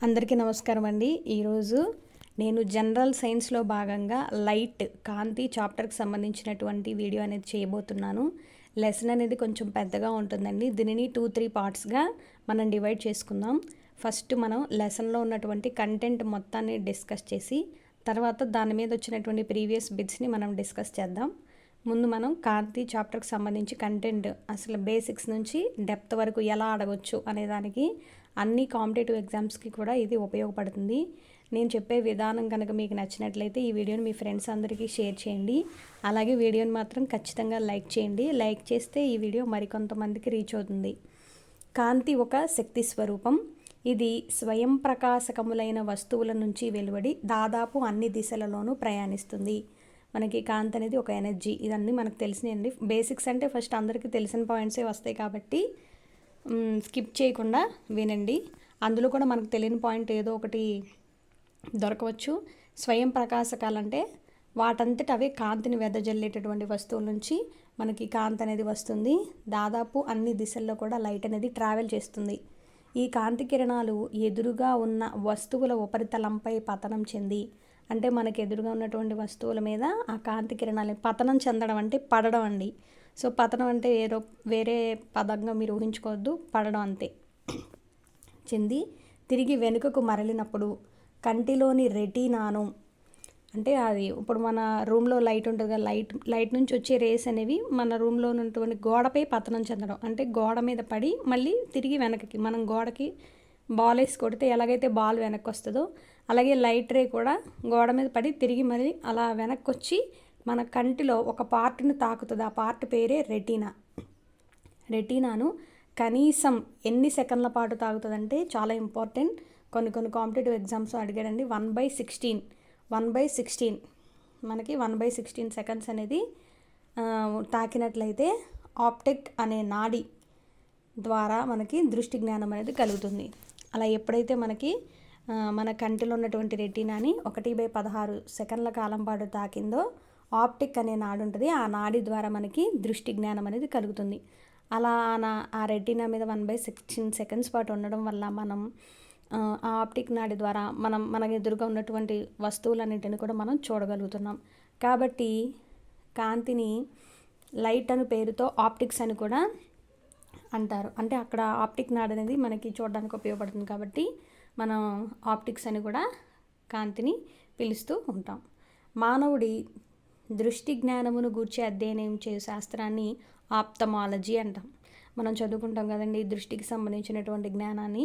అందరికీ నమస్కారం అండి. ఈరోజు నేను జనరల్ సైన్స్లో భాగంగా లైట్ కాంతి చాప్టర్కి సంబంధించినటువంటి వీడియో అనేది చేయబోతున్నాను. లెసన్ అనేది కొంచెం పెద్దగా ఉంటుందండి. దీనిని 2-3 పార్ట్స్గా మనం డివైడ్ చేసుకుందాం. ఫస్ట్ మనం లెసన్లో ఉన్నటువంటి కంటెంట్ మొత్తాన్ని డిస్కస్ చేసి తర్వాత దాని మీద వచ్చినటువంటి ప్రీవియస్ బిట్స్ని మనం డిస్కస్ చేద్దాం. ముందు మనం కాంతి చాప్టర్కి సంబంధించి కంటెంట్ అసలు బేసిక్స్ నుంచి డెప్త్ వరకు ఎలా అడగవచ్చు అనే దానికి అన్ని కాంపిటేటివ్ ఎగ్జామ్స్కి కూడా ఇది ఉపయోగపడుతుంది. నేను చెప్పే విధానం కనుక మీకు నచ్చినట్లయితే ఈ వీడియోని మీ ఫ్రెండ్స్ అందరికీ షేర్ చేయండి. అలాగే వీడియోని మాత్రం ఖచ్చితంగా లైక్ చేయండి. లైక్ చేస్తే ఈ వీడియో మరికొంతమందికి రీచ్ అవుతుంది. కాంతి ఒక శక్తి స్వరూపం. ఇది స్వయం ప్రకాశకములైన వస్తువుల నుంచి వెలువడి దాదాపు అన్ని దిశలలోనూ ప్రయాణిస్తుంది. మనకి కాంతి అనేది ఒక ఎనర్జీ. ఇదన్నీ మనకు తెలిసినండి. బేసిక్స్ అంటే ఫస్ట్ అందరికీ తెలిసిన పాయింట్సే వస్తాయి కాబట్టి స్కిప్ చేయకుండా వినండి. అందులో కూడా మనకు తెలియని పాయింట్ ఏదో ఒకటి దొరకవచ్చు. స్వయం ప్రకాశకాలంటే వాటంతట అవే కాంతిని వెదజల్లేటటువంటి వస్తువుల నుంచి మనకి కాంతి అనేది వస్తుంది. దాదాపు అన్ని దిశల్లో కూడా లైట్ అనేది ట్రావెల్ చేస్తుంది. ఈ కాంతి కిరణాలు ఎదురుగా ఉన్న వస్తువుల ఉపరితలంపై పతనం చెంది, అంటే మనకి ఎదురుగా ఉన్నటువంటి వస్తువుల మీద ఆ కాంతి కిరణాలు పతనం చెందడం అంటే పడడం అండి. సో పతనం అంటే వేరే పదంగా మీరు ఊహించుకోవద్దు, పడడం అంతే. చెంది తిరిగి వెనుకకు మరలినప్పుడు కంటిలోని రెటీనాను, అంటే అది ఇప్పుడు మన రూమ్లో లైట్ ఉంటుంది కదా, లైట్ నుంచి వచ్చే రేస్ అనేవి మన రూమ్లో ఉన్నటువంటి గోడపై పతనం చెందడం, అంటే గోడ మీద పడి మళ్ళీ తిరిగి వెనక్కి, మనం గోడకి బాల్ వేసి కొడితే ఎలాగైతే బాల్ వెనక్కి వస్తుందో అలాగే లైట్ రే కూడా గోడ మీద పడి తిరిగి మళ్ళీ అలా వెనక్కి వచ్చి మన కంటిలో ఒక పార్ట్ని తాకుతుంది. ఆ పార్ట్ పేరే రెటీనా. రెటీనాను కనీసం ఎన్ని సెకండ్ల పాటు తాగుతుందంటే చాలా ఇంపార్టెంట్. కొన్ని కాంపిటేటివ్ ఎగ్జామ్స్ అడిగాడండి. 1/16 మనకి 1/16 సెకండ్స్ అనేది తాకినట్లయితే ఆప్టిక్ అనే నాడి ద్వారా మనకి దృష్టి జ్ఞానం అనేది కలుగుతుంది. అలా ఎప్పుడైతే మనకి మన కంటిలో ఉన్నటువంటి రెటీనాని 1/16 సెకండ్ల కాలం పాటు తాకిందో ఆప్టిక్ అనే నాడి ఉంటుంది. ఆ నాడి ద్వారా మనకి దృష్టి జ్ఞానం అనేది కలుగుతుంది. అలా ఆ రెటీనా మీద 1/16 సెకండ్స్ పాటు ఉండడం వల్ల మనం ఆ ఆప్టిక్ నాడి ద్వారా మనకు ఎదురుగా ఉన్నటువంటి వస్తువులన్నింటినీ కూడా మనం చూడగలుగుతున్నాం. కాబట్టి కాంతిని లైట్ అనే పేరుతో ఆప్టిక్స్ అని కూడా అంటారు. అంటే అక్కడ ఆప్టిక్ నాడి అనేది మనకి చూడడానికి ఉపయోగపడుతుంది కాబట్టి మనం ఆప్టిక్స్ అని కూడా కాంతిని పిలుస్తూ ఉంటాం. మానవుడి దృష్టి జ్ఞానమును గూర్చి అధ్యయనం చేయు శాస్త్రాన్ని ఆప్థమాలజీ అంటాం. మనం చదువుకుంటాం కదండి, దృష్టికి సంబంధించినటువంటి జ్ఞానాన్ని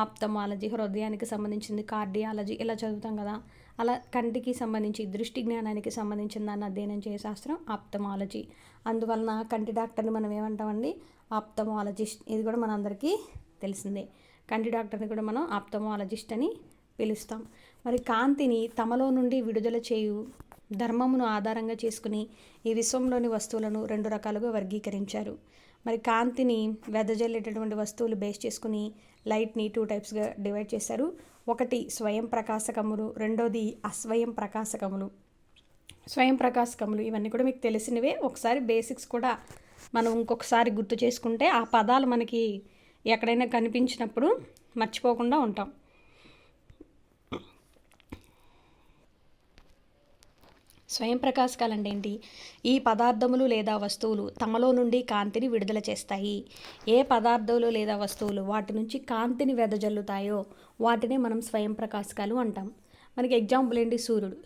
ఆప్థమాలజీ, హృదయానికి సంబంధించింది కార్డియాలజీ, ఇలా చదువుతాం కదా. అలా కంటికి సంబంధించి దృష్టి జ్ఞానానికి సంబంధించిన దాన్ని అధ్యయనం చేసే శాస్త్రం ఆప్థమాలజీ. అందువలన కంటి డాక్టర్ని మనం ఏమంటామండి? ఆప్థమాలజిస్ట్. ఇది కూడా మనందరికీ తెలిసిందే. కంటి డాక్టర్ని కూడా మనం ఆప్థమాలజిస్ట్ అని పిలుస్తాం. మరి కాంతిని తమలో నుండి విడుదల చేయు ధర్మమును ఆధారంగా చేసుకుని ఈ విశ్వంలోని వస్తువులను 2 రకాలుగా వర్గీకరించారు. మరి కాంతిని వెదజల్లేటటువంటి వస్తువులు బేస్ చేసుకుని లైట్ని 2 టైప్స్గా డివైడ్ చేశారు. ఒకటి స్వయం ప్రకాశకములు, రెండోది అస్వయం ప్రకాశకములు. స్వయం ప్రకాశకములు ఇవన్నీ కూడా మీకు తెలిసినవే. ఒకసారి బేసిక్స్ కూడా మనం ఇంకొకసారి గుర్తు చేసుకుంటే ఆ పదాలు మనకి ఎక్కడైనా కనిపించినప్పుడు మర్చిపోకుండా ఉంటాం. స్వయం ప్రకాశకాలు అంటే ఏంటి? ఈ పదార్థములు లేదా వస్తువులు తమలో నుండి కాంతిని విడుదల చేస్తాయి. ఏ పదార్థాలు లేదా వస్తువులు వాటి నుంచి కాంతిని వెదజల్లుతాయో వాటినే మనం స్వయం ప్రకాశకాలు అంటాం. మనకి ఎగ్జాంపుల్ ఏంటి?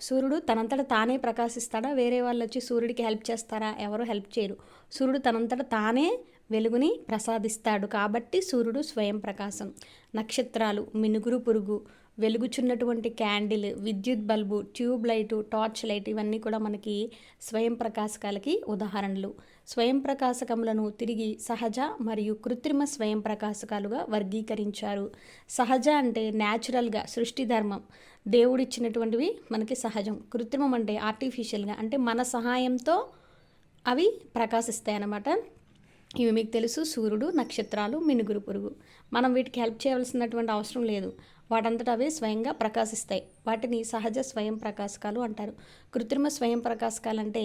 సూర్యుడు తనంతట తానే ప్రకాశిస్తాడా? వేరే వాళ్ళు వచ్చి సూర్యుడికి హెల్ప్ చేస్తారా? ఎవరు హెల్ప్ చేయరు. సూర్యుడు తనంతట తానే వెలుగుని ప్రసాదిస్తాడు కాబట్టి సూర్యుడు స్వయం ప్రకాశం. నక్షత్రాలు, మినుగురు పురుగు, వెలుగుచున్నటువంటి క్యాండిల్, విద్యుత్ bulb, tube light, torch light ఇవన్నీ కూడా మనకి స్వయం ప్రకాశకాలకి ఉదాహరణలు. స్వయం ప్రకాశకములను తిరిగి సహజ మరియు కృత్రిమ స్వయం ప్రకాశకాలుగా వర్గీకరించారు. సహజ అంటే న్యాచురల్గా, సృష్టి ధర్మం, దేవుడిచ్చినటువంటివి మనకి సహజం. కృత్రిమం అంటే ఆర్టిఫిషియల్గా, అంటే మన సహాయంతో అవి ప్రకాశిస్తాయి అన్నమాట. ఇవి మీకు తెలుసు, సూర్యుడు, నక్షత్రాలు, మినుగురు పురుగు. మనం వీటికి హెల్ప్ చేయవలసినటువంటి అవసరం లేదు. వాటంతట అవే స్వయంగా ప్రకాశిస్తాయి. వాటిని సహజ స్వయం ప్రకాశకాలు అంటారు. కృత్రిమ స్వయం ప్రకాశకాలు అంటే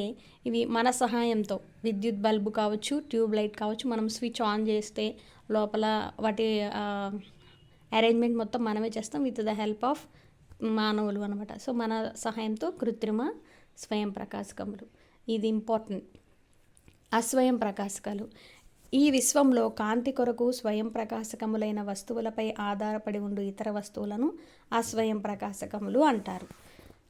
ఇవి మన సహాయంతో, విద్యుత్ బల్బు కావచ్చు, ట్యూబ్ లైట్ కావచ్చు, మనం స్విచ్ ఆన్ చేస్తే లోపల వాటి అరేంజ్మెంట్ మొత్తం మనమే చేస్తాం విత్ ద హెల్ప్ ఆఫ్ మానవులు అనమాట. సో మన సహాయంతో కృత్రిమ స్వయం ప్రకాశకములు. ఇది ఇంపార్టెంట్. అస్వయం ప్రకాశకాలు ఈ విశ్వంలో కాంతి కొరకు స్వయం ప్రకాశకములైన వస్తువులపై ఆధారపడి ఉండు ఇతర వస్తువులను అస్వయం ప్రకాశకములు అంటారు,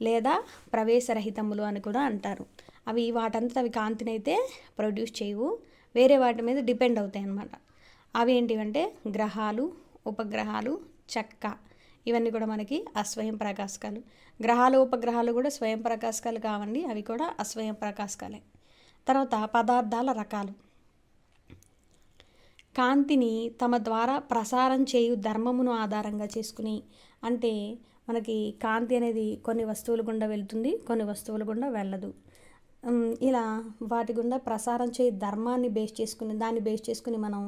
లేదా ప్రవేశరహితములు అని కూడా అంటారు. అవి వాటంతా అవి కాంతిని అయితే ప్రొడ్యూస్ చేయవు, వేరే వాటి మీద డిపెండ్ అవుతాయి అన్నమాట. అవి ఏంటివంటే గ్రహాలు, ఉపగ్రహాలు, చెక్క, ఇవన్నీ కూడా మనకి అస్వయం ప్రకాశకాలు. గ్రహాలు, ఉపగ్రహాలు కూడా స్వయం ప్రకాశకాలు కావండి, అవి కూడా అస్వయం ప్రకాశకాలే. తర్వాత పదార్థాల రకాలు. కాంతిని తమ ద్వారా ప్రసారం చేయు ధర్మమును ఆధారంగా చేసుకుని, అంటే మనకి కాంతి అనేది కొన్ని వస్తువుల గుండా వెళ్తుంది, కొన్ని వస్తువుల గుండా వెళ్ళదు. ఇలా వాటి గుండా ప్రసారం చేయు ధర్మాన్ని బేస్ చేసుకుని, దాన్ని బేస్ చేసుకుని మనం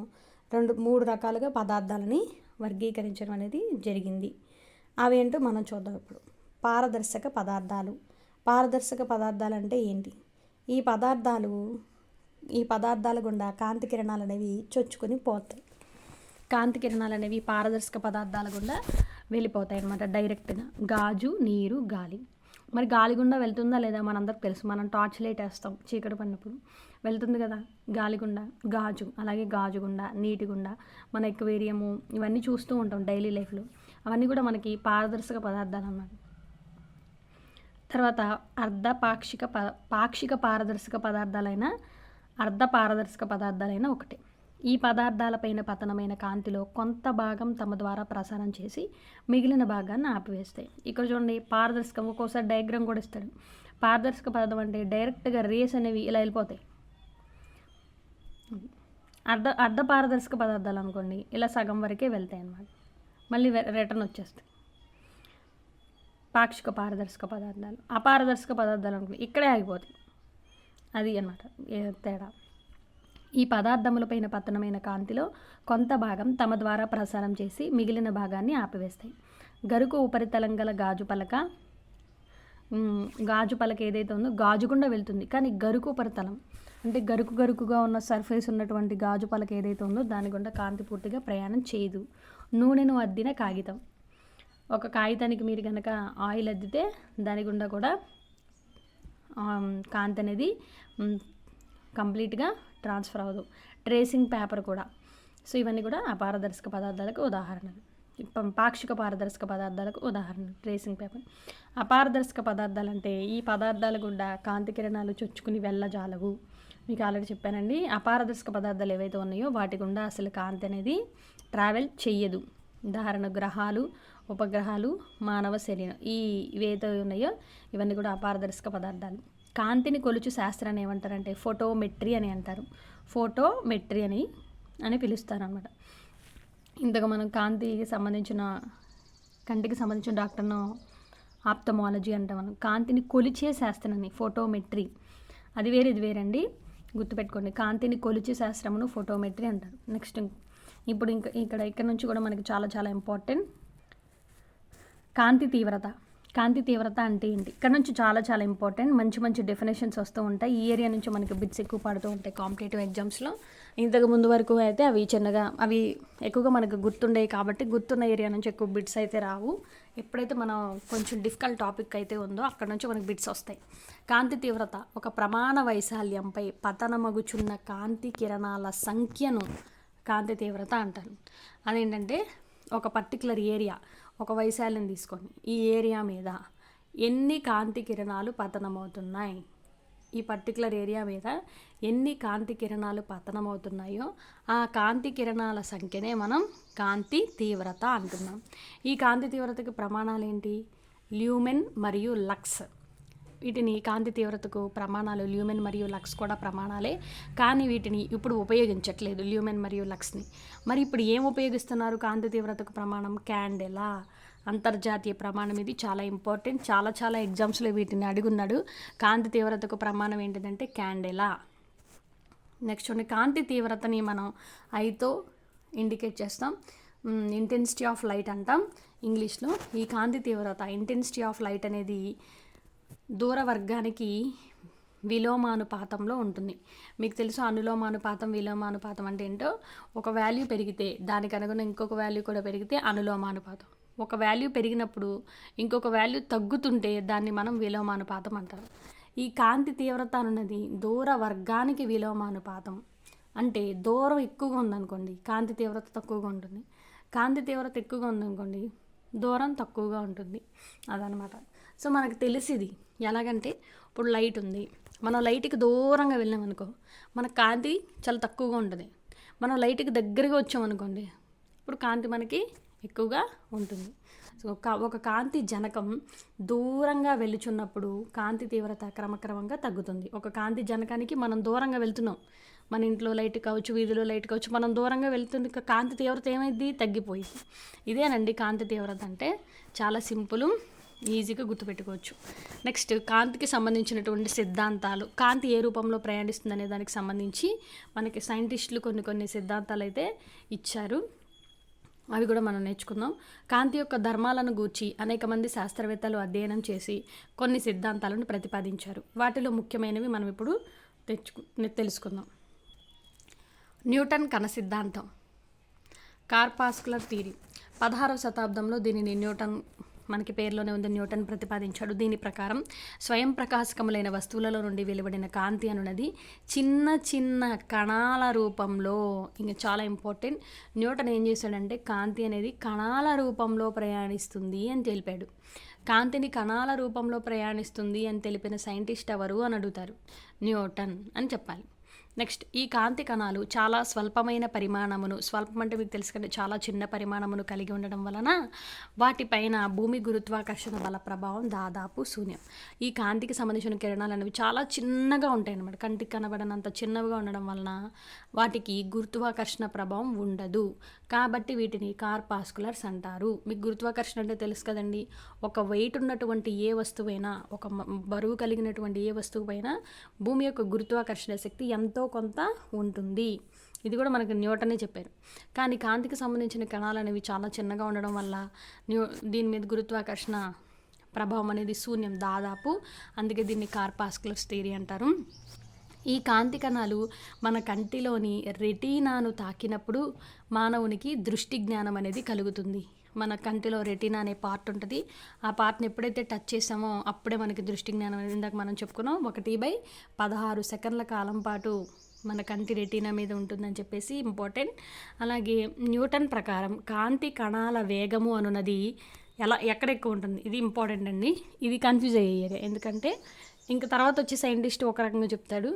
3 రకాలుగా పదార్థాలని వర్గీకరించడం అనేది జరిగింది. అవేంటో మనం చూద్దాం ఇప్పుడు. పారదర్శక పదార్థాలు. పారదర్శక పదార్థాలు అంటే ఏంటి? ఈ పదార్థాల గుండా కాంతి కిరణాలు అనేవి చొచ్చుకొని పోతాయి. కాంతి కిరణాలు అనేవి పారదర్శక పదార్థాల గుండా వెళ్ళిపోతాయి అన్నమాట డైరెక్ట్గా. గాజు, నీరు, గాలి. మరి గాలి గుండా వెళ్తుందా లేదా మనందరికి తెలుసు. మనం టార్చ్ లైట్ వేస్తాం చీకటి పడినప్పుడు, వెళ్తుంది కదా గాలి గుండా. గాజు, అలాగే గాజు గుండా, నీటి గుండా, మన ఎక్వేరియము, ఇవన్నీ చూస్తూ ఉంటాం డైలీ లైఫ్లో. అవన్నీ కూడా మనకి పారదర్శక పదార్థాలు అన్నమాట. తర్వాత పాక్షిక పారదర్శక పదార్థాలైన అర్ధ పారదర్శక పదార్థాలైన ఒకటే. ఈ పదార్థాలపైన పతనమైన కాంతిలో కొంత భాగం తమ ద్వారా ప్రసారం చేసి మిగిలిన భాగాన్ని ఆపివేస్తాయి. ఇక్కడ చూడండి, పారదర్శకం ఒక్కోసారి డయాగ్రామ్ కూడా ఇస్తాడు. పారదర్శక పదార్థం అంటే డైరెక్ట్గా రేస్ అనేవి ఇలా వెళ్ళిపోతాయి. అర్ధ పారదర్శక పదార్థాలు అనుకోండి, ఇలా సగం వరకే వెళ్తాయి అన్నమాట, మళ్ళీ రిటర్న్ వచ్చేస్తాయి. పాక్షిక పారదర్శక పదార్థాలు. అపారదర్శక పదార్థాలు అనుకోండి, ఇక్కడే ఆగిపోతాయి. అది అన్నమాట తేడా. ఈ పదార్థములపైన పతనమైన కాంతిలో కొంత భాగం తమ ద్వారా ప్రసారం చేసి మిగిలిన భాగాన్ని ఆపివేస్తాయి. గరుకు ఉపరితలం గల గాజు పలక ఏదైతే ఉందో గాజు గుండా వెళ్తుంది, కానీ గరుకు ఉపరితలం అంటే గరుకుగా ఉన్న సర్ఫేస్ ఉన్నటువంటి గాజు పలక ఏదైతే ఉందో దాని గుండా కాంతి పూర్తిగా ప్రయాణం చేయదు. నూనెను అద్దిన కాగితం. ఒక కాగితానికి మీరు కనుక ఆయిల్ అద్దితే దాని గుండా కూడా కాంతి అనేది కంప్లీట్గా ట్రాన్స్ఫర్ అవ్వదు. ట్రేసింగ్ పేపర్ కూడా. సో ఇవన్నీ కూడా అపారదర్శక పదార్థాలకు ఉదాహరణలు. పాక్షిక పారదర్శక పదార్థాలకు ఉదాహరణ ట్రేసింగ్ పేపర్. అపారదర్శక పదార్థాలు అంటే ఈ పదార్థాల గుండా కాంతి కిరణాలు చొచ్చుకుని వెళ్ళజాలవు. మీకు ఆల్రెడీ చెప్పానండి, అపారదర్శక పదార్థాలు ఏవైతే ఉన్నాయో వాటి గుండా అసలు కాంతి అనేది ట్రావెల్ చెయ్యదు. ఉదాహరణ గ్రహాలు, ఉపగ్రహాలు, మానవ శరీరం, ఇవేతో ఉన్నాయో ఇవన్నీ కూడా అపారదర్శక పదార్థాలు. కాంతిని కొలుచు శాస్త్రాన్ని ఏమంటారంటే ఫోటోమెట్రీ అని అంటారు. ఫోటోమెట్రీ అని పిలుస్తారు అన్నమాట. ఇంతగా మనం కంటికి సంబంధించిన డాక్టర్ను ఆప్థమాలజీ అంటాం. మనం కాంతిని కొలిచే శాస్త్రాన్ని ఫోటోమెట్రీ, అది వేరే ఇది వేరండి, గుర్తుపెట్టుకోండి. కాంతిని కొలిచే శాస్త్రమును ఫోటోమెట్రీ అంటారు. నెక్స్ట్ ఇప్పుడు ఇక్కడ నుంచి కూడా మనకి చాలా చాలా ఇంపార్టెంట్ కాంతి తీవ్రత. కాంతి తీవ్రత అంటే ఏంటి? ఇక్కడ నుంచి చాలా చాలా ఇంపార్టెంట్, మంచి డెఫినేషన్స్ వస్తూ ఉంటాయి. ఈ ఏరియా నుంచి మనకి బిట్స్ ఎక్కువ పడుతూ ఉంటాయి కాంపిటేటివ్ ఎగ్జామ్స్లో. ఇంతకు ముందు వరకు అయితే అవి ఎక్కువగా మనకు గుర్తుండేవి కాబట్టి గుర్తున్న ఏరియా నుంచి ఎక్కువ బిట్స్ అయితే రావు. ఎప్పుడైతే మనం కొంచెం డిఫికల్ట్ టాపిక్ అయితే ఉందో అక్కడ నుంచి మనకి బిట్స్ వస్తాయి. కాంతి తీవ్రత ఒక ప్రమాణ వైశాల్యంపై పతనమగుచున్న కాంతి కిరణాల సంఖ్యను కాంతి తీవ్రత అంటారు. అదేంటంటే ఒక పర్టికులర్ ఏరియా, ఒక వైశాల్యం తీసుకొని ఈ ఏరియా మీద ఎన్ని కాంతి కిరణాలు పతనమవుతున్నాయి, ఈ పర్టికులర్ ఏరియా మీద ఎన్ని కాంతి కిరణాలు పతనమవుతున్నాయో ఆ కాంతి కిరణాల సంఖ్యనే మనం కాంతి తీవ్రత అంటున్నాం. ఈ కాంతి తీవ్రతకి ప్రమాణాలు ఏంటి? ల్యూమెన్ మరియు లక్స్. వీటిని కాంతి తీవ్రతకు ప్రమాణాలు ల్యూమెన్ మరియు లక్స్ కూడా ప్రమాణాలే, కానీ వీటిని ఇప్పుడు ఉపయోగించట్లేదు ల్యూమెన్ మరియు లక్స్ని. మరి ఇప్పుడు ఏం ఉపయోగిస్తున్నారు కాంతి తీవ్రతకు ప్రమాణం? క్యాండెలా, అంతర్జాతీయ ప్రమాణం. ఇది చాలా ఇంపార్టెంట్, చాలా ఎగ్జామ్స్లో వీటిని అడుగున్నాడు. కాంతి తీవ్రతకు ప్రమాణం ఏంటిదంటే క్యాండెలా. నెక్స్ట్ చూడండి, కాంతి తీవ్రతని మనం ఐతో ఇండికేట్ చేస్తాం. ఇంటెన్సిటీ ఆఫ్ లైట్ అంటాం ఇంగ్లీష్లో. ఈ కాంతి తీవ్రత ఇంటెన్సిటీ ఆఫ్ లైట్ అనేది దూర వర్గానికి విలోమానుపాతంలో ఉంటుంది. మీకు తెలుసు అనులోమానుపాతం, విలోమానుపాతం అంటే ఏంటో. ఒక వాల్యూ పెరిగితే దానికి అనుగుణంగా ఇంకొక వాల్యూ కూడా పెరిగితే అనులోమానుపాతం. ఒక వాల్యూ పెరిగినప్పుడు ఇంకొక వాల్యూ తగ్గుతుంటే దాన్ని మనం విలోమానుపాతం అంటారు. ఈ కాంతి తీవ్రత అన్నది దూర వర్గానికి విలోమానుపాతం. అంటే దూరం ఎక్కువగా ఉందనుకోండి కాంతి తీవ్రత తక్కువగా ఉంటుంది, కాంతి తీవ్రత ఎక్కువగా ఉందనుకోండి దూరం తక్కువగా ఉంటుంది. అదనమాట. సో మనకు తెలిసిది ఎలాగంటే, ఇప్పుడు లైట్ ఉంది, మనం లైట్కి దూరంగా వెళ్ళామనుకో మన కాంతి చాలా తక్కువగా ఉంటుంది. మనం లైట్కి దగ్గరగా వచ్చామనుకోండి ఇప్పుడు కాంతి మనకి ఎక్కువగా ఉంటుంది. సో ఒక కాంతి జనకం దూరంగా వెళుచున్నప్పుడు కాంతి తీవ్రత క్రమక్రమంగా తగ్గుతుంది. ఒక కాంతి జనకానికి మనం దూరంగా వెళ్తున్నాం, మన ఇంట్లో లైట్ కావచ్చు, వీధిలో లైట్ కావచ్చు, మనం దూరంగా వెళ్తుంది, కాంతి తీవ్రత ఏమైంది, తగ్గిపోయింది. ఇదేనండి కాంతి తీవ్రత అంటే. చాలా సింపుల్, ఈజీగా గుర్తుపెట్టుకోవచ్చు. నెక్స్ట్ కాంతికి సంబంధించినటువంటి సిద్ధాంతాలు. కాంతి ఏ రూపంలో ప్రయాణిస్తుంది అనే దానికి సంబంధించి మనకి సైంటిస్టులు కొన్ని సిద్ధాంతాలు అయితే ఇచ్చారు, అవి కూడా మనం నేర్చుకుందాం. కాంతి యొక్క ధర్మాలను గూర్చి అనేక మంది శాస్త్రవేత్తలు అధ్యయనం చేసి కొన్ని సిద్ధాంతాలను ప్రతిపాదించారు. వాటిలో ముఖ్యమైనవి మనం ఇప్పుడు తెలుసుకుందాం. న్యూటన్ కణ సిద్ధాంతం, కార్పాస్కులర్ థియరీ. 16వ శతాబ్దంలో దీనిని న్యూటన్, మనకి పేరులోనే ఉంది, న్యూటన్ ప్రతిపాదించాడు. దీని ప్రకారం స్వయం ప్రకాశకములైన వస్తువులలో నుండి వెలువడిన కాంతి అనున్నది చిన్న చిన్న కణాల రూపంలో, ఇంకా చాలా ఇంపార్టెంట్, న్యూటన్ ఏం చేశాడంటే కాంతి అనేది కణాల రూపంలో ప్రయాణిస్తుంది అని తెలిపాడు. కాంతిని కణాల రూపంలో ప్రయాణిస్తుంది అని తెలిపిన సైంటిస్ట్ ఎవరు అని అడుగుతారు, న్యూటన్ అని చెప్పాలి. నెక్స్ట్, ఈ కాంతి కణాలు చాలా స్వల్పమైన పరిమాణమును, స్వల్పం అంటే మీకు తెలుసు కదా, చాలా చిన్న పరిమాణమును కలిగి ఉండడం వలన వాటిపైన భూమి గురుత్వాకర్షణ బల ప్రభావం దాదాపు శూన్యం. ఈ కాంతికి సంబంధించిన కిరణాలు అనేవి చాలా చిన్నగా ఉంటాయి అన్నమాట. కంటికి కనబడనంత చిన్నవిగా ఉండడం వలన వాటికి గురుత్వాకర్షణ ప్రభావం ఉండదు. కాబట్టి వీటిని కార్పాస్కులర్స్ అంటారు. మీకు గురుత్వాకర్షణ అంటే తెలుసు కదండి, ఒక వెయిట్ ఉన్నటువంటి ఏ వస్తువైనా, ఒక బరువు కలిగినటువంటి ఏ వస్తువుపైన భూమి యొక్క గురుత్వాకర్షణ శక్తి ఎంతో కొంత ఉంటుంది. ఇది కూడా మనకు న్యూటనే చెప్పారు. కానీ కాంతికి సంబంధించిన కణాలు అనేవి చాలా చిన్నగా ఉండడం వల్ల దీని మీద గురుత్వాకర్షణ ప్రభావం అనేది శూన్యం దాదాపు. అందుకే దీన్ని కార్పాస్కులర్స్ థియరీ అంటారు. ఈ కాంతి కణాలు మన కంటిలోని రెటీనాను తాకినప్పుడు మానవునికి దృష్టి జ్ఞానం అనేది కలుగుతుంది. మన కంటిలో రెటీనా అనే పార్ట్ ఉంటుంది. ఆ పార్ట్ని ఎప్పుడైతే టచ్ చేసామో అప్పుడే మనకి దృష్టి జ్ఞానం అనేది, ఇందాక మనం చెప్పుకున్నాం, 1/16 సెకండ్ల కాలం పాటు మన కంటి రెటీనా మీద ఉంటుందని చెప్పేసి ఇంపార్టెంట్. అలాగే న్యూటన్ ప్రకారం కాంతి కణాల వేగము అనున్నది ఎక్కడ ఎక్కువ ఉంటుంది, ఇది ఇంపార్టెంట్ అండి. ఇది కన్ఫ్యూజ్ అయ్యేది, ఎందుకంటే ఇంకా తర్వాత వచ్చి సైంటిస్ట్ ఒక రకంగా చెప్తాడు,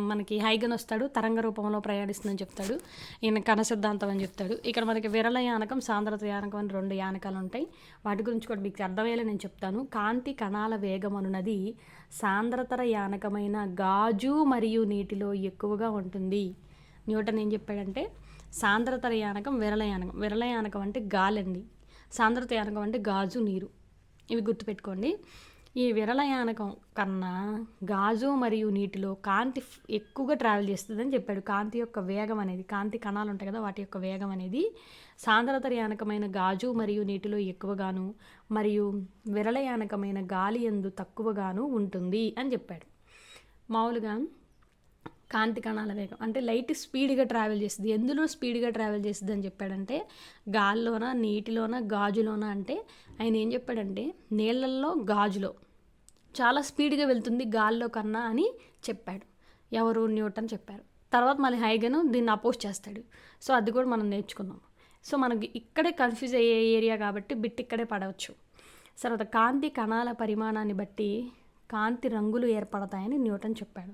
మనకి హైగన్ వస్తాడు, తరంగ రూపంలో ప్రయాణిస్తుందని చెప్తాడు, ఈయన కణ సిద్ధాంతం అని చెప్తాడు. ఇక్కడ మనకి విరళ యానకం, సాంద్రత యానకం అని 2 యానకాలు ఉంటాయి. వాటి గురించి కూడా మీకు అర్థమయ్యేలా నేను చెప్తాను. కాంతి కణాల వేగం అనున్నది సాంద్రతర యానకమైన గాజు మరియు నీటిలో ఎక్కువగా ఉంటుంది. న్యూటన్ ఏం చెప్పాడంటే సాంద్రతర యానకం, విరళ యానకం. విరళ యానకం అంటే గాలండి, సాంద్రత యానకం అంటే గాజు, నీరు. ఇవి గుర్తుపెట్టుకోండి. ఈ విరళ యానకం కన్నా గాజు మరియు నీటిలో కాంతి ఎక్కువగా ట్రావెల్ చేస్తుందని చెప్పాడు. కాంతి యొక్క వేగం అనేది, కాంతి కణాలు ఉంటాయి కదా, వాటి యొక్క వేగం అనేది సాంద్రత యానకమైన గాజు మరియు నీటిలో ఎక్కువగాను మరియు విరళ యానకమైన గాలి యందు తక్కువగాను ఉంటుంది అని చెప్పాడు. మామూలుగా కాంతి కణాల వేగం అంటే లైట్ స్పీడ్గా ట్రావెల్ చేస్తుంది. ఎందులో స్పీడ్గా ట్రావెల్ చేస్తుంది అని చెప్పాడంటే గాల్లోన, నీటిలోన, గాజులోన. అంటే ఆయన ఏం చెప్పాడంటే నీళ్ళల్లో, గాజులో చాలా స్పీడ్గా వెళ్తుంది గాల్లో కన్నా అని చెప్పాడు. ఎవరు? న్యూటన్ చెప్పారు. తర్వాత మళ్ళీ హైగన్ దీన్ని అపోజ్ చేస్తాడు. సో అది కూడా మనం నేర్చుకుందాం. సో మనకి ఇక్కడే కన్ఫ్యూజ్ అయ్యే ఏరియా కాబట్టి బిట్ ఇక్కడే పడవచ్చు. తర్వాత కాంతి కణాల పరిమాణాన్ని బట్టి కాంతి రంగులు ఏర్పడతాయని న్యూటన్ చెప్పాడు.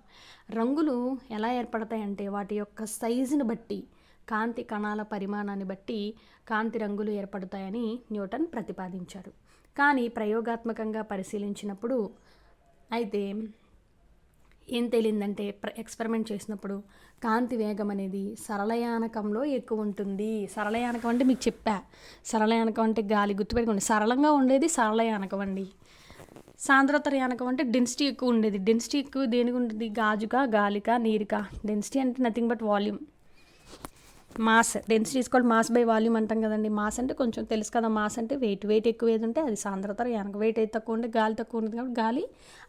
రంగులు ఎలా ఏర్పడతాయంటే వాటి యొక్క సైజుని బట్టి, కాంతి కణాల పరిమాణాన్ని బట్టి కాంతి రంగులు ఏర్పడతాయని న్యూటన్ ప్రతిపాదించారు. కానీ ప్రయోగాత్మకంగా పరిశీలించినప్పుడు అయితే ఏం తేలిందంటే ఎక్స్పెరిమెంట్ చేసినప్పుడు కాంతి వేగం అనేది సరళయానకంలో ఎక్కువ ఉంటుంది. సరళయానకం అంటే మీకు చెప్పా, సరళయానకం అంటే గాలి, గుర్తుపెట్టుకోండి, సరళంగా ఉండేది సరళయానకం అండి. సాంద్రత యానకం అంటే డెన్సిటీ ఎక్కువ ఉండేది. డెన్సిటీ ఎక్కువ దేనికి ఉంటుంది? గాజుకా, గాలికా, నీరుకా? డెన్సిటీ అంటే nothing but volume. Mass density is called mass by volume అంటాం కదండి. మాస్ అంటే కొంచెం తెలుసు కదా, మాస్ అంటే వెయిట్ ఎక్కువ ఏది ఉంటే అది సాంద్రత, వెయిట్ అయితే తక్కువ ఉంటే గాలి తక్కువ ఉంటుంది కాబట్టి గాలి.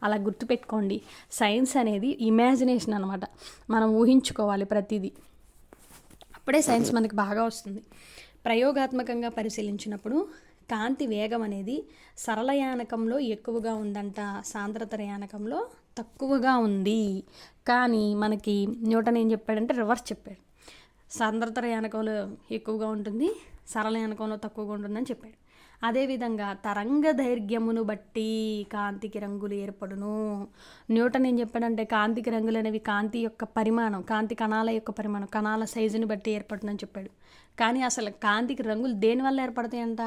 అలా గుర్తుపెట్టుకోండి. సైన్స్ అనేది ఇమాజినేషన్ అనమాట, మనం ఊహించుకోవాలి ప్రతిదీ, అప్పుడే సైన్స్ మనకి బాగా వస్తుంది. ప్రయోగాత్మకంగా పరిశీలించినప్పుడు కాంతి వేగం అనేది సరళ యానకంలో ఎక్కువగా ఉందంట, సాంద్రత యానకంలో తక్కువగా ఉంది. కానీ మనకి న్యూటన్ ఏం చెప్పాడంటే రివర్స్ చెప్పాడు. సాంద్రత యానకంలో ఎక్కువగా ఉంటుంది, సరళ యానకంలో తక్కువగా ఉంటుందని చెప్పాడు. అదేవిధంగా తరంగ దైర్ఘ్యమును బట్టి కాంతికి రంగులు ఏర్పడును. న్యూటన్ ఏం చెప్పాడంటే కాంతికి రంగులు అనేవి కాంతి యొక్క పరిమాణం, కాంతి కణాల యొక్క పరిమాణం, కణాల సైజుని బట్టి ఏర్పడుతుందని చెప్పాడు. కానీ అసలు కాంతికి రంగులు దేనివల్ల ఏర్పడతాయంట?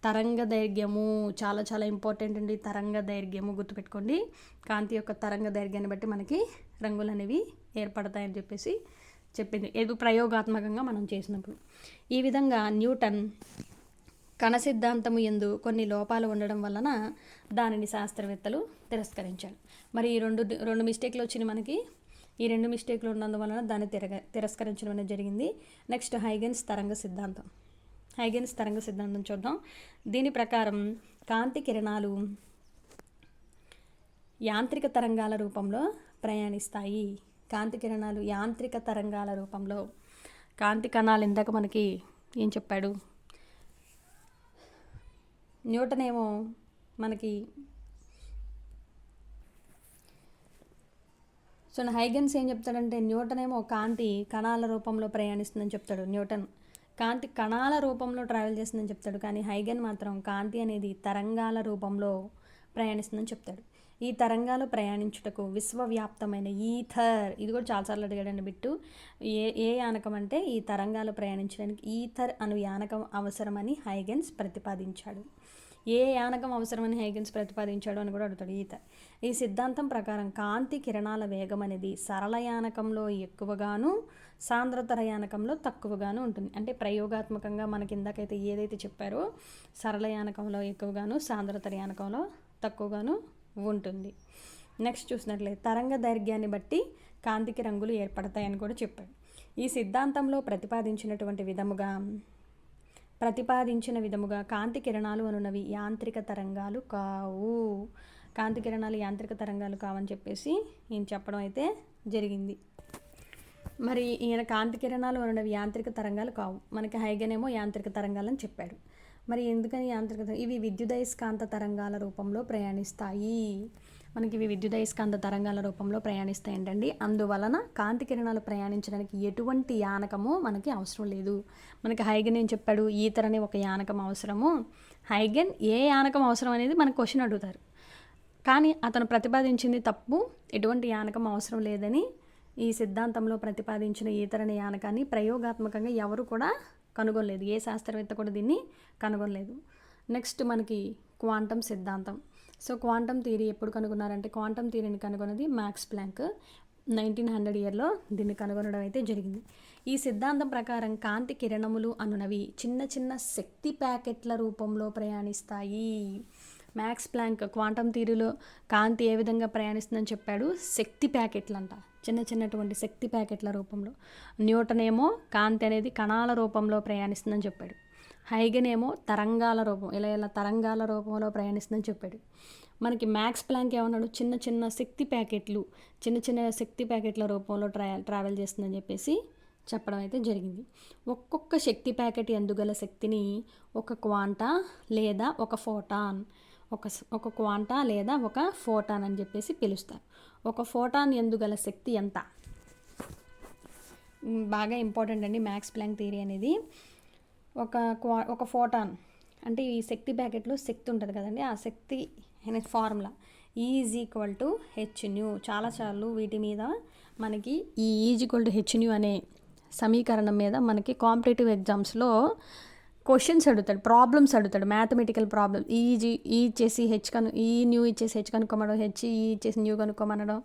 తరంగ దైర్ఘ్యము. చాలా చాలా ఇంపార్టెంట్ అండి తరంగ దైర్ఘ్యము, గుర్తుపెట్టుకోండి. కాంతి యొక్క తరంగ దైర్ఘ్యాన్ని బట్టి మనకి రంగులు అనేవి ఏర్పడతాయని చెప్పేసి చెప్పింది, ఏదో ప్రయోగాత్మకంగా మనం చేసినప్పుడు. ఈ విధంగా న్యూటన్ కణ సిద్ధాంతము యందు కొన్ని లోపాలు ఉండడం వలన దానిని శాస్త్రవేత్తలు తిరస్కరించారు. మరి ఈ రెండు మిస్టేక్లు వచ్చినాయి మనకి. ఈ 2 మిస్టేక్లు ఉన్నందువలన దాన్ని తిరస్కరించడం అనేది జరిగింది. నెక్స్ట్ హైగెన్స్ తరంగ సిద్ధాంతం. హైగెన్స్ తరంగ సిద్ధాంతం చూద్దాం. దీని ప్రకారం కాంతి కిరణాలు యాంత్రిక తరంగాల రూపంలో ప్రయాణిస్తాయి. కాంతి కిరణాలు యాంత్రిక తరంగాల రూపంలో. కాంతి కణాలు ఇందాక మనకి ఏం చెప్పాడు న్యూటన్ ఏమో మనకి. సో హైగెన్స్ ఏం చెప్తాడంటే న్యూటన్ ఏమో కాంతి కణాల రూపంలో ప్రయాణిస్తుందని చెప్తాడు. న్యూటన్ కాంతి కణాల రూపంలో ట్రావెల్ చేస్తుందని చెప్తాడు. కానీ హైగెన్ మాత్రం కాంతి అనేది తరంగాల రూపంలో ప్రయాణిస్తుందని చెప్తాడు. ఈ తరంగాలు ప్రయాణించుటకు విశ్వవ్యాప్తమైన ఈథర్, ఇది కూడా చాలాసార్లు అడిగాడండి బిట్టు. ఏ యానకం అంటే ఈ తరంగాలు ప్రయాణించడానికి ఈథర్ అను యానకం అవసరమని హైగెన్స్ ప్రతిపాదించాడు. ఏ యానకం అవసరమని హైగెన్స్ ప్రతిపాదించాడు అని కూడా అడుగుతాడు. ఈ సిద్ధాంతం ప్రకారం కాంతి కిరణాల వేగం అనేది సరళ యానకంలో ఎక్కువగాను, సాంద్రతర యానకంలో తక్కువగాను ఉంటుంది. అంటే ప్రయోగాత్మకంగా మనకి ఇందాకైతే ఏదైతే చెప్పారో సరళ యానకంలో ఎక్కువగాను, సాంద్రతర యానకంలో తక్కువగాను ఉంటుంది. నెక్స్ట్ చూసినట్లయితే తరంగ దైర్ఘ్యాన్ని బట్టి కాంతికి రంగులు ఏర్పడతాయని కూడా చెప్పాడు. ఈ సిద్ధాంతంలో ప్రతిపాదించిన విధముగా కాంతి కిరణాలు అనున్నవి యాంత్రిక తరంగాలు కావు. కాంతి కిరణాలు యాంత్రిక తరంగాలు కావని చెప్పేసి ఈయన చెప్పడం అయితే జరిగింది. మరి ఈయన కాంతి కిరణాలు అనున్నవి యాంత్రిక తరంగాలు కావు, మనకి హైగెన్ ఏమో యాంత్రిక తరంగాలని చెప్పాడు. మరి ఎందుకని యాంత్రిక? ఇవి విద్యుదయస్కాంత తరంగాల రూపంలో ప్రయాణిస్తాయి. మనకి ఇవి విద్యుదయస్కాంత తరంగాల రూపంలో ప్రయాణిస్తాయంటండి. అందువలన కాంతి కిరణాలు ప్రయాణించడానికి ఎటువంటి యానకము మనకి అవసరం లేదు. మనకి హైగెన్ ఏం చెప్పాడు? ఈథర్ అనే ఒక యానకం అవసరము. హైగెన్ ఏ యానకం అవసరం అనేది మనకు క్వశ్చన్ అడుగుతారు. కానీ అతను ప్రతిపాదించింది తప్పు, ఎటువంటి యానకం అవసరం లేదని ఈ సిద్ధాంతంలో ప్రతిపాదించిన ఈథర్ అనే యానకాన్ని ప్రయోగాత్మకంగా ఎవరు కూడా కనుగొనలేదు. ఏ శాస్త్రవేత్త కూడా దీన్ని కనుగొనలేదు. నెక్స్ట్ మనకి క్వాంటం సిద్ధాంతం. సో క్వాంటం థియరీ ఎప్పుడు కనుగొన్నారంటే క్వాంటం థియరీని కనుగొన్నది మ్యాక్స్ ప్లాంక్ 1900 ఇయర్లో దీన్ని కనుగొనడం అయితే జరిగింది. ఈ సిద్ధాంతం ప్రకారం కాంతి కిరణములు అనునవి చిన్న చిన్న శక్తి ప్యాకెట్ల రూపంలో ప్రయాణిస్తాయి. మ్యాక్స్ ప్లాంక్ క్వాంటం థియరీలో కాంతి ఏ విధంగా ప్రయాణిస్తుందని చెప్పాడు? శక్తి ప్యాకెట్లు అంట, చిన్నటువంటి శక్తి ప్యాకెట్ల రూపంలో. న్యూటన్ ఏమో కాంతి అనేది కణాల రూపంలో ప్రయాణిస్తుందని చెప్పాడు. హైగెన్ ఏమో తరంగాల రూపం, ఇలా తరంగాల రూపంలో ప్రయాణిస్తుందని చెప్పాడు. మనకి మ్యాక్స్ ప్లాంక్ ఏమన్నాడు? చిన్న శక్తి ప్యాకెట్ల రూపంలో ట్రావెల్ చేస్తుందని చెప్పేసి చెప్పడం అయితే జరిగింది. ఒక్కొక్క శక్తి ప్యాకెట్ ఎందుగల శక్తిని ఒక క్వాంటా లేదా ఒక ఫోటాన్, ఒక క్వాంటా లేదా ఒక ఫోటాన్ అని చెప్పేసి పిలుస్తారు. ఒక ఫోటాన్ ఎందుగల శక్తి ఎంత? బాగా ఇంపార్టెంట్ అండి మ్యాక్స్ ప్లాంక్ థియరీ అనేది. ఒక ఫోటాన్ అంటే ఈ శక్తి ప్యాకెట్లో శక్తి ఉంటుంది కదండి, ఆ శక్తి అనే ఫార్ములా E=hν. చాలాసార్లు వీటి మీద మనకి ఈ E=hν అనే సమీకరణం మీద మనకి కాంపిటేటివ్ ఎగ్జామ్స్లో క్వశ్చన్స్ అడుగుతాడు, ప్రాబ్లమ్స్ అడుగుతాడు, మ్యాథమెటికల్ ప్రాబ్లమ్. ఇచ్చేసి న్యూ ఇచ్చేసి హెచ్ కనుక్కోమనడం, ఇచ్చేసి న్యూ కనుక్కోమనడం,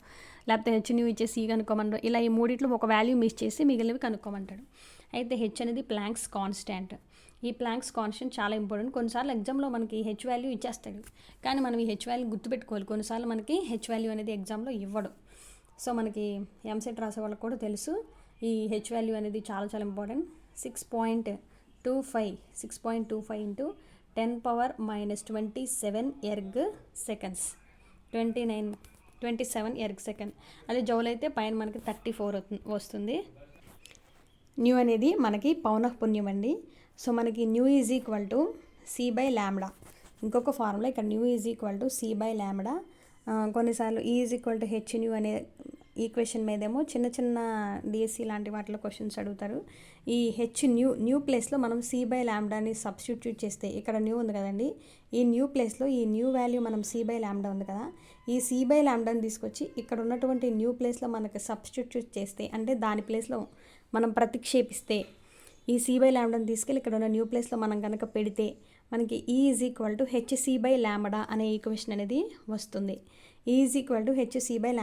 లేకపోతే హెచ్న్యూ ఇచ్చేసి కనుక్కోమనడం. ఇలా ఈ మూడిట్లో ఒక వాల్యూ మిస్ చేసి మిగిలినవి కనుక్కోమంటాడు. అయితే హెచ్ అనేది ప్లాంక్స్ కాన్స్టాంట్. ఈ ప్లాంక్స్ కాన్స్టాంట్ చాలా ఇంపార్టెంట్. కొన్నిసార్లు ఎగ్జామ్లో మనకి హెచ్ వాల్యూ ఇచ్చేస్తాడు, కానీ మనం ఈ హెచ్ వాల్యూ గుర్తుపెట్టుకోవాలి. కొన్నిసార్లు మనకి హెచ్ వాల్యూ అనేది ఎగ్జామ్లో ఇవ్వడు. సో మనకి ఎంసెట్ రాసే వాళ్ళకి కూడా తెలుసు ఈ హెచ్ వాల్యూ అనేది చాలా చాలా important. 6.25 into 10⁻⁻27 erg seconds, 27 erg second. అదే జౌల్ అయితే పైన మనకి 34 వస్తుంది. న్యూ అనేది మనకి పౌనఃపున్యం అండి. సో మనకి new is equal to C/λ. ఇంకొక ఫార్ములా ఇక్కడ new is equal to C/λ. కొన్నిసార్లు ఈ is equal to H new అనే ఈక్వేషన్ మీదేమో చిన్న చిన్న డిఎస్సి లాంటి వాటిలో క్వశ్చన్స్ అడుగుతారు. ఈ హెచ్ న్యూ ప్లేస్లో మనం C/λని సబ్స్టిట్యూట్ చేస్తే, ఇక్కడ న్యూ ఉంది కదండి, ఈ న్యూ ప్లేస్లో ఈ న్యూ వాల్యూ మనం C/λ ఉంది కదా, ఈ C/λని తీసుకొచ్చి ఇక్కడ ఉన్నటువంటి న్యూ ప్లేస్లో మనకి సబ్స్టిట్యూట్ చేస్తే, అంటే దాని ప్లేస్లో మనం ప్రతిక్షేపిస్తే, ఈ C/λని తీసుకెళ్ళి ఇక్కడ ఉన్న న్యూ ప్లేస్లో మనం కనుక పెడితే మనకి E is equal to hc/λ అనే ఈక్వేషన్ అనేది వస్తుంది. E is equal to hc/λ.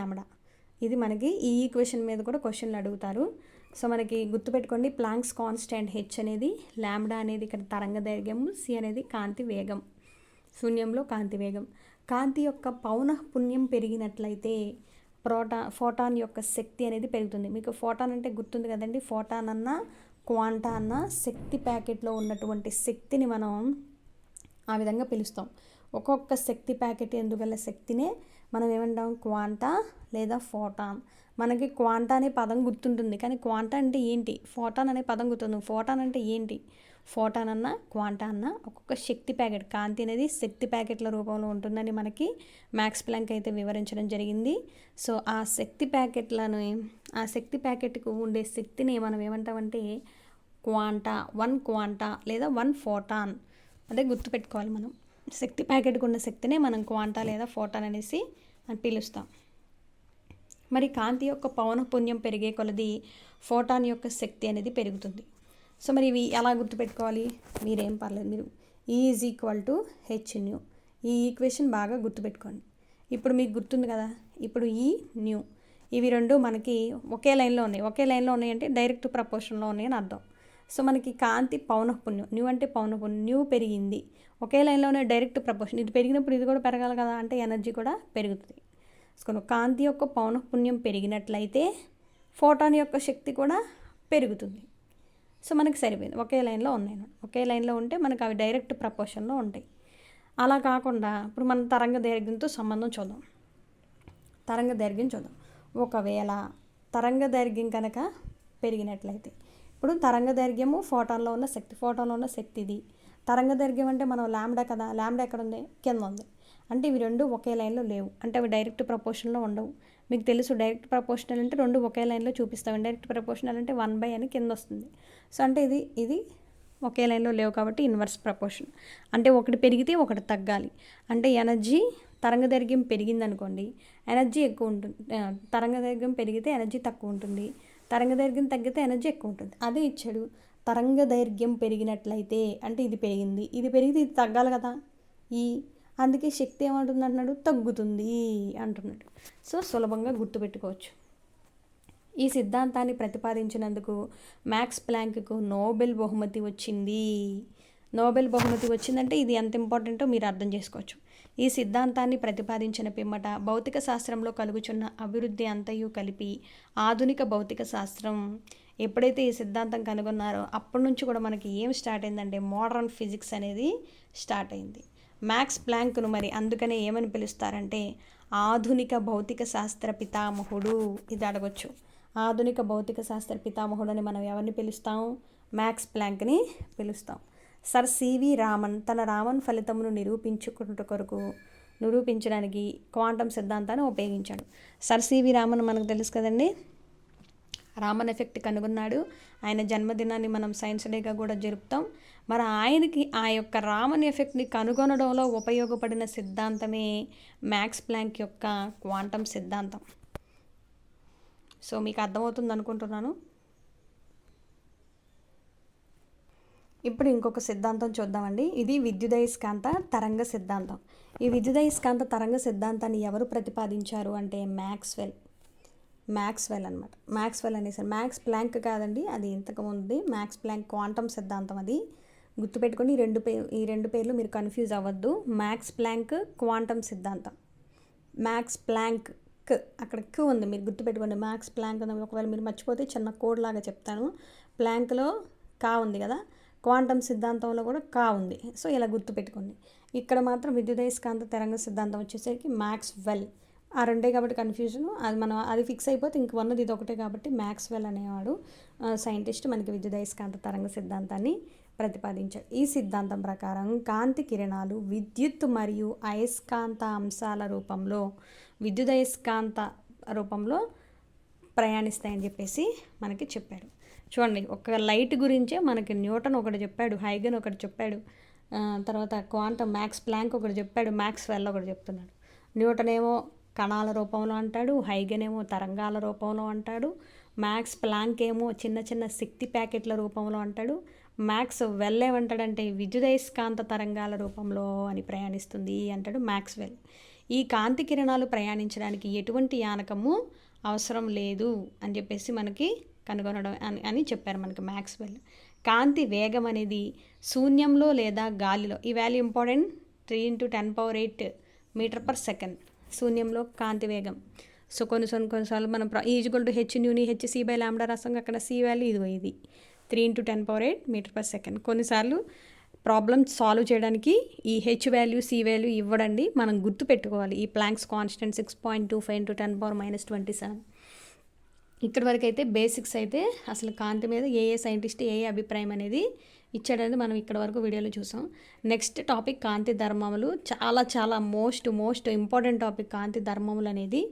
ఇది మనకి ఈ ఈక్వేషన్ మీద కూడా క్వశ్చన్లు అడుగుతారు. సో మనకి గుర్తుపెట్టుకోండి, ప్లాంక్స్ కాన్స్టాంట్ హెచ్ అనేది, లాంబ్డా అనేది ఇక్కడ తరంగ దైర్ఘ్యము, సి అనేది కాంతి వేగం, శూన్యంలో కాంతి వేగం. కాంతి యొక్క పౌనఃపున్యం పెరిగినట్లయితే ఫోటాన్ యొక్క శక్తి అనేది పెరుగుతుంది. మీకు ఫోటాన్ అంటే గుర్తుంది కదండి, ఫోటాన్ అన్న క్వాంటా అన్న శక్తి ప్యాకెట్లో ఉన్నటువంటి శక్తిని మనం ఆ విధంగా పిలుస్తాం. ఒక్కొక్క శక్తి ప్యాకెట్ ఎందుగల శక్తినే మనం ఏమంటాం, క్వాంటా లేదా ఫోటాన్. మనకి క్వాంటా అనే పదం గుర్తుంటుంది, కానీ క్వాంటా అంటే ఏంటి, ఫోటాన్ అనే పదం గుర్తుంది. ఫోటాన్ అంటే ఏంటి, ఫోటాన్ అన్న క్వాంటా అన్న ఒక్కొక్క శక్తి ప్యాకెట్, కాంతి అనేది శక్తి ప్యాకెట్ల రూపంలో ఉంటుందని మనకి మ్యాక్స్ ప్లాంక్ అయితే వివరించడం జరిగింది. సో ఆ శక్తి ప్యాకెట్కు ఉండే శక్తిని మనం ఏమంటామంటే క్వాంటా, 1 క్వాంటా లేదా 1 ఫోటాన్. అదే గుర్తుపెట్టుకోవాలి, మనం శక్తి ప్యాకెట్కి ఉన్న శక్తినే మనం క్వాంటా లేదా ఫోటాన్ అనేసి పిలుస్తాం. మరి కాంతి యొక్క పౌనఃపున్యం పెరిగే కొలది ఫోటాన్ యొక్క శక్తి అనేది పెరుగుతుంది. సో మరి ఇవి ఎలా గుర్తుపెట్టుకోవాలి, మీరేం పర్లేదు, మీరు E is equal to H new, ఈ ఈక్వేషన్ బాగా గుర్తుపెట్టుకోండి. ఇప్పుడు మీకు గుర్తుంది కదా, ఇప్పుడు ఈ న్యూ, ఇవి రెండు మనకి ఒకే లైన్లో ఉన్నాయి. ఒకే లైన్లో ఉన్నాయంటే డైరెక్ట్ ప్రపోర్షన్లో ఉన్నాయని అర్థం. సో మనకి కాంతి పౌనఃపున్యం, న్యూ అంటే పౌనఃపున్యం, న్యూ పెరిగింది, ఒకే లైన్లోనే డైరెక్ట్ ప్రపోర్షన్, ఇది పెరిగినప్పుడు ఇది కూడా పెరగాలి కదా, అంటే ఎనర్జీ కూడా పెరుగుతుంది. సో కాంతి యొక్క పౌనఃపున్యం పెరిగినట్లయితే ఫోటాన్ యొక్క శక్తి కూడా పెరుగుతుంది. సో మనకి సరిపోయింది, ఒకే లైన్లో ఉన్నాయి. ఒకే లైన్లో ఉంటే మనకు అవి డైరెక్ట్ ప్రపోర్షన్లో ఉంటాయి. అలా కాకుండా ఇప్పుడు మనం తరంగ దైర్ఘ్యంతో సంబంధం చూద్దాం. తరంగ దైర్ఘ్యం చూద్దాం. ఒకవేళ తరంగ దైర్ఘ్యం కనుక పెరిగినట్లయితే, ఇప్పుడు తరంగ దైర్ఘ్యము ఫోటాన్లో ఉన్న శక్తి ఇది. తరంగ దైర్ఘ్యం అంటే మనం లాంబ్డా కదా, లాంబ్డా ఎక్కడ ఉంది, కింద ఉంది. అంటే ఇవి రెండు ఒకే లైన్లో లేవు, అంటే అవి డైరెక్ట్ ప్రపోర్షన్లో ఉండవు. మీకు తెలుసు, డైరెక్ట్ ప్రపోర్షనల్ అంటే రెండు ఒకే లైన్లో చూపిస్తాం, ఇండైరెక్ట్ ప్రపోర్షనల్ అంటే 1/n అని కింద వస్తుంది. సో అంటే ఇది ఒకే లైన్లో లేవు కాబట్టి ఇన్వర్స్ ప్రపోర్షన్, అంటే ఒకటి పెరిగితే ఒకటి తగ్గాలి. అంటే ఎనర్జీ తరంగ దైర్ఘ్యం పెరిగింది అనుకోండి, ఎనర్జీ ఎక్కువ ఉంటుంది. తరంగ దైర్ఘ్యం పెరిగితే ఎనర్జీ తక్కువ ఉంటుంది, తరంగ దైర్ఘ్యం తగ్గితే ఎనర్జీ ఎక్కువ ఉంటుంది. అదే ఇచ్చాడు, తరంగ దైర్ఘ్యం పెరిగినట్లయితే అంటే ఇది పెరిగింది, ఇది పెరిగితే ఇది తగ్గాలి కదా, అందుకే శక్తి ఏమంటుంది అంటున్నాడు, తగ్గుతుంది అంటున్నాడు. సో సులభంగా గుర్తుపెట్టుకోవచ్చు. ఈ సిద్ధాంతాన్ని ప్రతిపాదించినందుకు మ్యాక్స్ ప్లాంక్కు నోబెల్ బహుమతి వచ్చింది. నోబెల్ బహుమతి వచ్చిందంటే ఇది ఎంత ఇంపార్టెంటో మీరు అర్థం చేసుకోవచ్చు. ఈ సిద్ధాంతాన్ని ప్రతిపాదించిన పిమ్మట భౌతిక శాస్త్రంలో కలుగుచున్న అభివృద్ధి అంతయు కలిపి ఆధునిక భౌతిక శాస్త్రం. ఎప్పుడైతే ఈ సిద్ధాంతం కనుగొన్నారో అప్పటి నుంచి కూడా మనకి ఏం స్టార్ట్ అయిందంటే మోడర్న్ ఫిజిక్స్ అనేది స్టార్ట్ అయింది. మ్యాక్స్ ప్లాంక్ను మరి అందుకనే ఏమని పిలుస్తారంటే ఆధునిక భౌతిక శాస్త్ర పితామహుడు. ఇది అడగొచ్చు, ఆధునిక భౌతిక శాస్త్ర పితామహుడు అని మనం ఎవరిని పిలుస్తాం, మ్యాక్స్ ప్లాంక్ని పిలుస్తాం. సర్ సివి రామన్ తన రామన్ ఫలితమును నిరూపించడానికి క్వాంటం సిద్ధాంతాన్ని ఉపయోగించాడు. సర్ సివి రామన్ మనకు తెలుసు కదండి, రామన్ ఎఫెక్ట్ కనుగొన్నాడు. ఆయన జన్మదినాన్ని మనం సైన్స్ డేగా కూడా జరుపుతాం. మరి ఆయనకి ఆ యొక్క రామన్ ఎఫెక్ట్ని కనుగొనడంలో ఉపయోగపడిన సిద్ధాంతమే మ్యాక్స్ ప్లాంక్ యొక్క క్వాంటం సిద్ధాంతం. సో మీకు అర్థమవుతుంది అనుకుంటున్నాను. ఇప్పుడు ఇంకొక సిద్ధాంతం చూద్దామండి. ఇది విద్యుదయస్కాంత తరంగ సిద్ధాంతం. ఈ విద్యుదయస్కాంత తరంగ సిద్ధాంతాన్ని ఎవరు ప్రతిపాదించారు అంటే మ్యాక్స్వెల్ అనమాట. మ్యాక్స్వెల్ అనేసారు, మ్యాక్స్ ప్లాంక్ కాదండి, అది ఇంతకుముందు మ్యాక్స్ ప్లాంక్ క్వాంటం సిద్ధాంతం. అది గుర్తుపెట్టుకొని ఈ రెండు పేర్లు మీరు కన్ఫ్యూజ్ అవ్వద్దు. మ్యాక్స్ ప్లాంక్ క్వాంటం సిద్ధాంతం. మ్యాక్స్ ప్లాంక్ అక్కడ క్యూ ఉంది, మీరు గుర్తుపెట్టుకోండి. మ్యాక్స్ ప్లాంక్ ఒకవేళ మీరు మర్చిపోతే చిన్న కోడ్ లాగా చెప్తాను. ప్లాంక్లో కా ఉంది కదా, క్వాంటమ్ సిద్ధాంతంలో కూడా కా ఉంది. సో ఇలా గుర్తుపెట్టుకోండి. ఇక్కడ మాత్రం విద్యుదయస్కాంత తరంగ సిద్ధాంతం వచ్చేసరికి మ్యాక్స్వెల్. ఆ రెండే కాబట్టి కన్ఫ్యూజన్. అది మనం అది ఫిక్స్ అయిపోతే ఇంక ఉన్నది ఇది ఒకటే కాబట్టి మ్యాక్స్వెల్ అనేవాడు సైంటిస్ట్ మనకి విద్యుదయస్కాంత తరంగ సిద్ధాంతాన్ని ప్రతిపాదించాడు. ఈ సిద్ధాంతం ప్రకారం కాంతి కిరణాలు విద్యుత్ మరియు అయస్కాంత అంశాల రూపంలో విద్యుదయస్కాంత రూపంలో ప్రయాణిస్తాయని చెప్పేసి మనకి చెప్పారు. చూడండి, ఒక లైట్ గురించే మనకి న్యూటన్ ఒకటి చెప్పాడు, హైగన్ ఒకటి చెప్పాడు, తర్వాత క్వాంటమ్ మ్యాక్స్ ప్లాంక్ ఒకటి చెప్పాడు, మ్యాక్స్వెల్ ఒకటి చెప్తున్నాడు. న్యూటన్ ఏమో కణాల రూపంలో అంటాడు, హైగన్ ఏమో తరంగాల రూపంలో అంటాడు, మ్యాక్స్ ప్లాంక్ ఏమో చిన్న చిన్న శక్తి ప్యాకెట్ల రూపంలో అంటాడు, మ్యాక్స్వెల్ ఏమంటాడంటే విద్యుదయస్కాంత తరంగాల రూపంలో అని ప్రయాణిస్తుంది అంటాడు మ్యాక్స్వెల్. ఈ కాంతి కిరణాలు ప్రయాణించడానికి ఎటువంటి యానకము అవసరం లేదు అని చెప్పేసి మనకి కనుగొనడం అని చెప్పారు మనకి మ్యాక్స్వెల్. కాంతి వేగం అనేది శూన్యంలో లేదా గాలిలో, ఈ వాల్యూ ఇంపార్టెంట్, 3 × 10⁸ మీటర్/సెకండ్ శూన్యంలో కాంతి వేగం. సో కొన్నిసార్లు మనం h/c/λ రాస్తాం, అక్కడ సి వాల్యూ ఇది 3 × 10⁸ మీటర్/సెకండ్. కొన్నిసార్లు ప్రాబ్లమ్ సాల్వ్ చేయడానికి ఈ హెచ్ వాల్యూ సి వాల్యూ ఇవ్వడండి, మనం గుర్తుపెట్టుకోవాలి. ఈ ప్లాంక్స్ కాన్స్టెంట్ 6.25 × 10⁻27. ఇక్కడి వరకు అయితే బేసిక్స్ అయితే అసలు కాంతి మీద ఏ సైంటిస్ట్ ఏ అభిప్రాయం అనేది ఇచ్చాడనేది మనం ఇక్కడ వరకు వీడియోలో చూసాం. నెక్స్ట్ టాపిక్ కాంతి ధర్మములు. చాలా చాలా మోస్ట్ ఇంపార్టెంట్ టాపిక్ కాంతి ధర్మములు అనేది.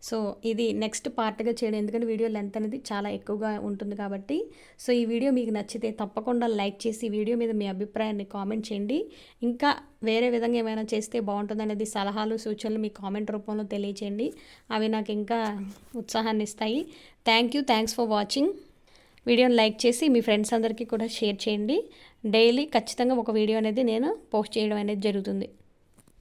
సో ఇది నెక్స్ట్ పార్ట్గా చేయడం, ఎందుకంటే వీడియో లెంత్ అనేది చాలా ఎక్కువగా ఉంటుంది కాబట్టి. సో ఈ వీడియో మీకు నచ్చితే తప్పకుండా లైక్ చేసి వీడియో మీద మీ అభిప్రాయాన్ని కామెంట్ చేయండి. ఇంకా వేరే విధంగా ఏమైనా చేస్తే బాగుంటుంది అనేది సలహాలు సూచనలు మీ కామెంట్ రూపంలో తెలియచేయండి. అవి నాకు ఇంకా ఉత్సాహాన్ని ఇస్తాయి. Thanks for watching. వీడియోని లైక్ చేసి మీ ఫ్రెండ్స్ అందరికీ కూడా షేర్ చేయండి. డైలీ ఖచ్చితంగా ఒక వీడియో అనేది నేను పోస్ట్ చేయడం అనేది జరుగుతుంది.